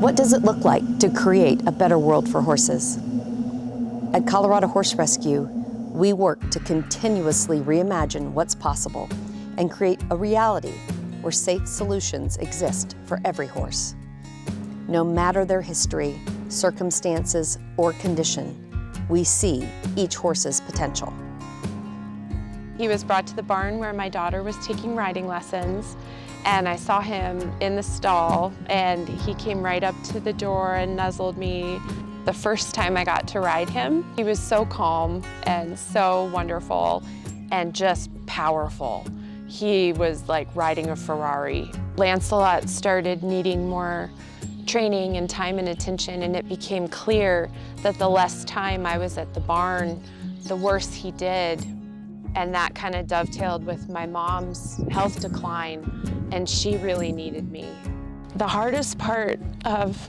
What does it look like to create a better world for horses? At Colorado Horse Rescue, we work to continuously reimagine what's possible and create a reality where safe solutions exist for every horse. No matter their history, circumstances, or condition, we see each horse's potential. He was brought to the barn where my daughter was taking riding lessons, and I saw him in the stall, and he came right up to the door and nuzzled me. The first time I got to ride him, he was so calm and so wonderful and just powerful. He was like riding a Ferrari. Lancelot started needing more training and time and attention, and it became clear that the less time I was at the barn, the worse he did. And that kind of dovetailed with my mom's health decline, and she really needed me. The hardest part of,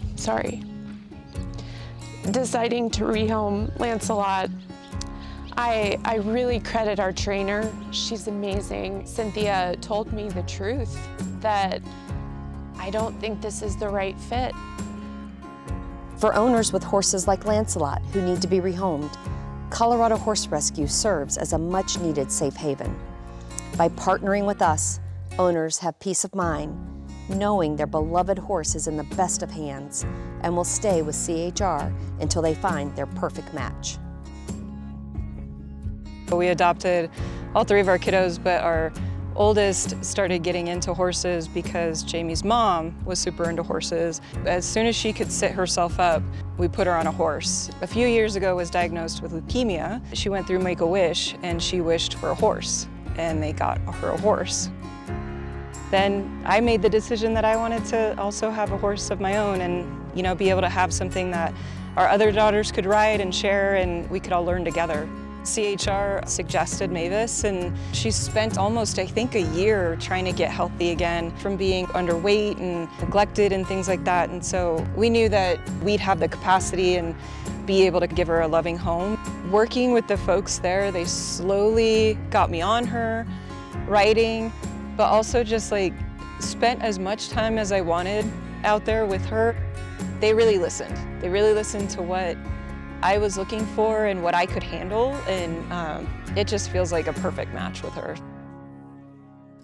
deciding to rehome Lancelot, I really credit our trainer. She's amazing. Cynthia told me the truth, that I don't think this is the right fit. For owners with horses like Lancelot who need to be rehomed, Colorado Horse Rescue serves as a much-needed safe haven. By partnering with us, owners have peace of mind, knowing their beloved horse is in the best of hands and will stay with CHR until they find their perfect match. We adopted all three of our kiddos, but our oldest started getting into horses because Jamie's mom was super into horses. As soon as she could sit herself up, we put her on a horse. A few years ago was diagnosed with leukemia. She went through Make-A-Wish and she wished for a horse, and they got her a horse. Then I made the decision that I wanted to also have a horse of my own and, be able to have something that our other daughters could ride and share, and we could all learn together. CHR suggested Mavis, and she spent almost, I think, a year trying to get healthy again from being underweight and neglected and things like that. And so we knew that we'd have the capacity and be able to give her a loving home. Working with the folks there, they slowly got me on her, riding, but also just spent as much time as I wanted out there with her. They really listened. They really listened to what I was looking for and what I could handle, and it just feels like a perfect match with her.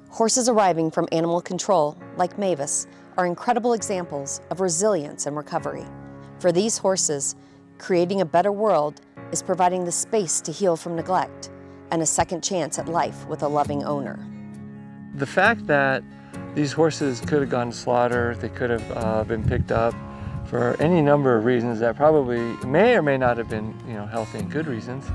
Horses arriving from animal control, like Mavis, are incredible examples of resilience and recovery. For these horses, creating a better world is providing the space to heal from neglect and a second chance at life with a loving owner. The fact that these horses could have gone to slaughter, they could have been picked up for any number of reasons that probably may or may not have been, healthy and good reasons.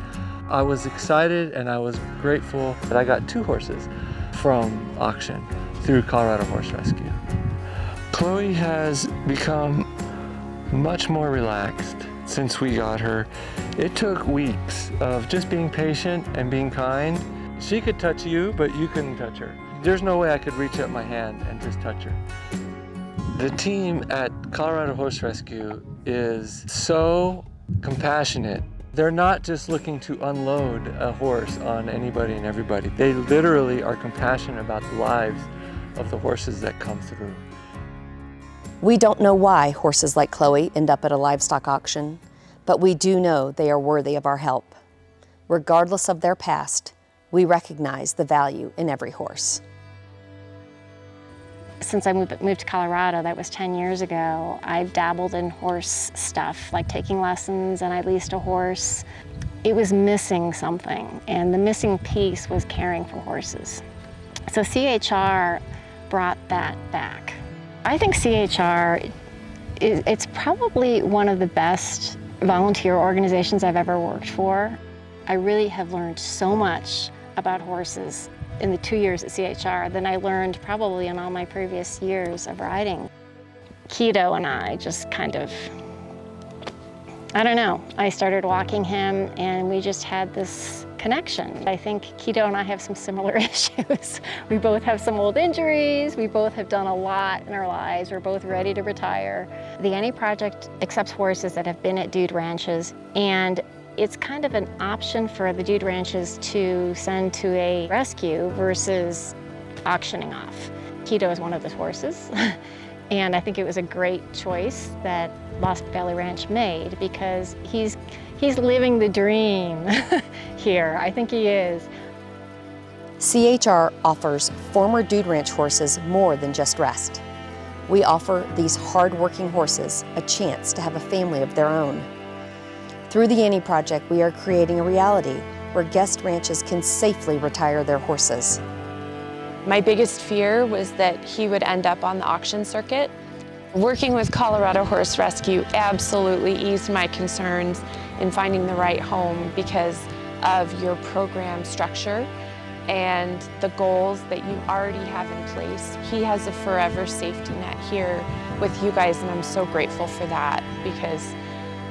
I was excited and I was grateful that I got 2 horses from auction through Colorado Horse Rescue. Chloe has become much more relaxed since we got her. It took weeks of just being patient and being kind. She could touch you, but you couldn't touch her. There's no way I could reach up my hand and just touch her. The team at Colorado Horse Rescue is so compassionate. They're not just looking to unload a horse on anybody and everybody. They literally are compassionate about the lives of the horses that come through. We don't know why horses like Chloe end up at a livestock auction, but we do know they are worthy of our help. Regardless of their past, we recognize the value in every horse. Since I moved to Colorado, that was 10 years ago, I've dabbled in horse stuff, like taking lessons, and I leased a horse. It was missing something, and the missing piece was caring for horses. So CHR brought that back. I think CHR, it's probably one of the best volunteer organizations I've ever worked for. I really have learned so much about horses in the 2 years at CHR than I learned probably in all my previous years of riding. Keto and I just kind of, I don't know, I started walking him and we just had this connection. I think Keto and I have some similar issues. We both have some old injuries, we both have done a lot in our lives, we're both ready to retire. The Any Project accepts horses that have been at dude ranches, and it's kind of an option for the dude ranches to send to a rescue versus auctioning off. Keto is one of those horses. And I think it was a great choice that Lost Valley Ranch made, because he's living the dream here. I think he is. CHR offers former Dude Ranch horses more than just rest. We offer these hard-working horses a chance to have a family of their own. Through the Annie Project, we are creating a reality where guest ranches can safely retire their horses. My biggest fear was that he would end up on the auction circuit. Working with Colorado Horse Rescue absolutely eased my concerns in finding the right home because of your program structure and the goals that you already have in place. He has a forever safety net here with you guys, and I'm so grateful for that, because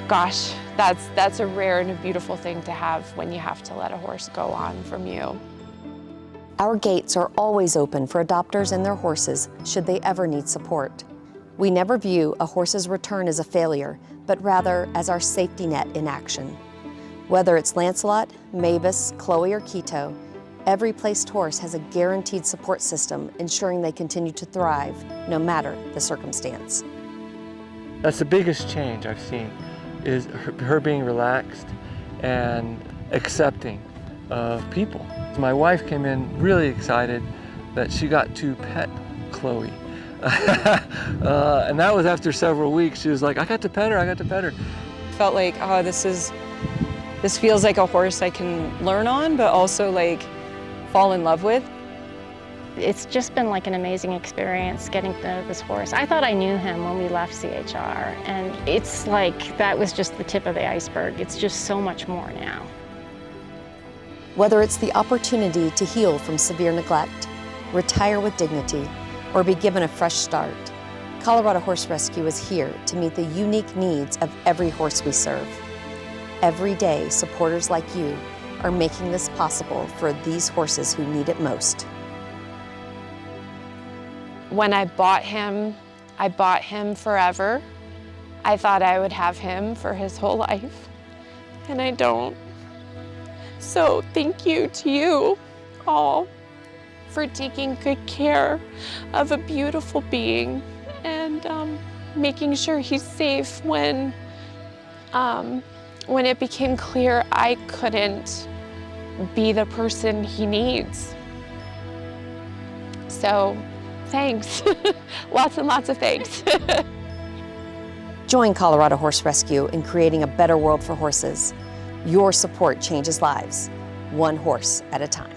gosh, that's a rare and a beautiful thing to have when you have to let a horse go on from you. Our gates are always open for adopters and their horses should they ever need support. We never view a horse's return as a failure, but rather as our safety net in action. Whether it's Lancelot, Mavis, Chloe, or Quito, every placed horse has a guaranteed support system ensuring they continue to thrive no matter the circumstance. That's the biggest change I've seen, is her being relaxed and accepting of people. My wife came in really excited that she got to pet Chloe. And that was after several weeks. She was like, I got to pet her, I got to pet her. Felt like, oh, this feels like a horse I can learn on, but also like fall in love with. It's just been like an amazing experience getting to know this horse. I thought I knew him when we left CHR, and it's like that was just the tip of the iceberg. It's just so much more now. Whether it's the opportunity to heal from severe neglect, retire with dignity, or be given a fresh start, Colorado Horse Rescue is here to meet the unique needs of every horse we serve. Every day, supporters like you are making this possible for these horses who need it most. When I bought him forever. I thought I would have him for his whole life, and I don't. So thank you to you all for taking good care of a beautiful being and making sure he's safe when it became clear I couldn't be the person he needs. So thanks, lots and lots of thanks. Join Colorado Horse Rescue in creating a better world for horses. Your support changes lives, one horse at a time.